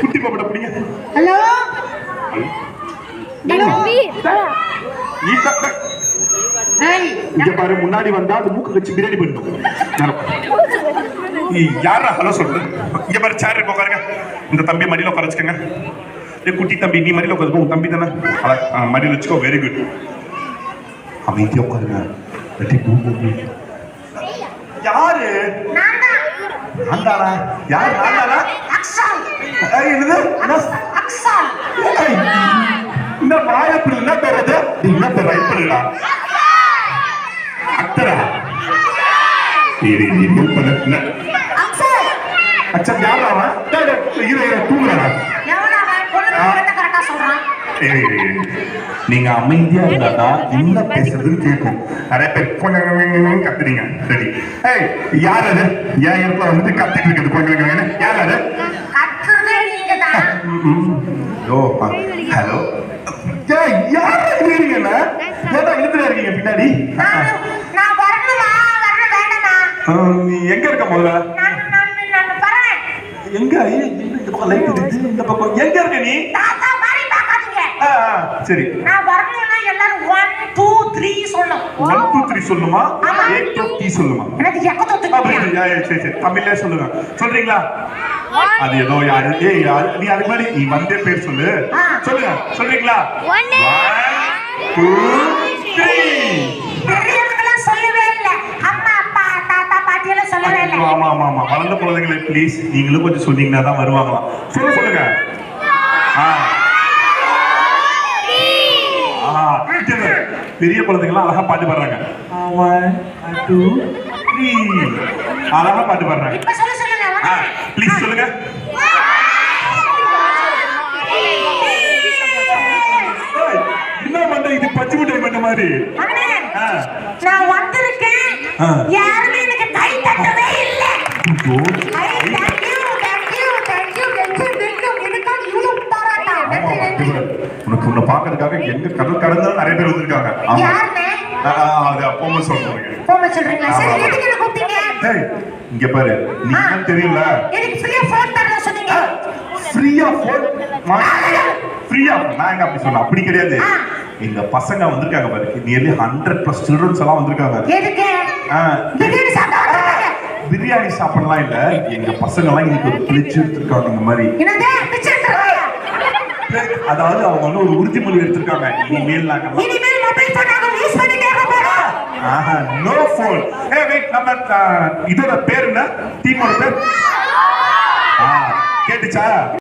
குட்டி பாப்பட அப்படிங்க. Hello hello இங்க பாரு, முன்னாடி வந்தா அது மூக்கு வச்சு பிரியாணி பண்ணிடும். யாரா ஹலோ சொல்றது? இங்க பாரு, சேர் இருக்கு, உட்காருங்க. இந்த தம்பி மடியில உட்கார வச்சுக்கோங்க. குட்டி தம்பி, நீ மடியில உட்காந்து, உன் தம்பி தானே, மடியில வச்சுக்கோ. Very good. அமைதியா உட்காருங்க. யாரு? நான்தானா? யாரு? நான்தானா? என்னது? இந்த வாயப்படி என்ன பேரது? என்ன பேர்? ஐப்படா அக்தரா? அச்சா, யாரா அவன்? தூங்குறானா? நீங்க அமைதியா இருந்தாதான் என்ன பேசுறதுன்னு கேட்கும். நிறைய பேர் கொஞ்சம் கத்துறீங்க. சரி, யார் அது? என் இடத்துல வந்துட்டு கத்திட்டு இருக்குது கொஞ்சம். யார் அது? ஹலோ, யார் இருக்கீங்க? இருக்கீங்க பின்னாடி. நீ எங்க இருக்க முதல்ல? எங்க இந்த பக்கம் எங்க இருக்க நீ? சரி, நான் வரணும்னா எல்லாரும் 1 2 3 சொல்லணும். 1 2 3 சொல்லுமா? 1 2 3 சொல்லுமா? எனக்கு எக்கத்தொத்து. சரி சரி, தமிழ்ல சொல்லுங்க. சொல்றீங்களா? அது ஏதோ யாரு? நீ அதுக்கு முன்னாடி நீ வந்தே பேர் சொல்லு. சொல்லுங்க. சொல்றீங்களா? 1 2 3. பெரியவங்களா சொல்லவே இல்ல. அம்மா அப்பா தாத்தா பாட்டி எல்லாம் சொல்லவே இல்ல. ஆமா ஆமா ஆமா, வளர்ந்த குழந்தைகளை ப்ளீஸ் நீங்களும் கொஞ்சம் சொன்னீங்கன்னா தான் வருவாங்களாம். சொல்லுங்க. பெரிய குழந்தைங்களாம் அழகா பாட்டு பாடுறாங்க. 1 2 3 அழகா பாட்டு பாடுறாங்க. இப்ப சொல்லுங்க. ப்ளீஸ் சொல்லுங்க. என்ன பண்ற? இது பச்சை மிட்டாய் பண்ண மாதிரி. நான் வந்திருக்கேன். யாருமே எனக்கு கை தட்டவே இல்ல. உனக்கு உன்னை பாக்குறதுக்காக எங்க கடல் கடந்தாலும் நிறைய பேர் வந்திருக்காங்க. இங்க பாரு, நீ தெரியல. நான் எங்க அப்படி சொன்ன? அப்படி கிடையாது. எங்க பசங்க வந்திருக்காங்க பாரு, நியர்லி 100+ சில்ட்ரன்ஸ் எல்லாம் வந்திருக்காங்க. பிரியாணி சாப்பிடலாம் இல்ல, எங்க பசங்க எல்லாம் இன்னைக்கு ஒரு பிளிச்சு எடுத்திருக்காங்க. இந்த மாதிரி அதாவது அவங்க வந்து ஒரு உறுதிமொழி எடுத்திருக்காங்க. இனிமேல் நாங்க நோ போன். நம்ம இதோட பேர் என்ன? டீமோட பேர் கேட்டுச்சா?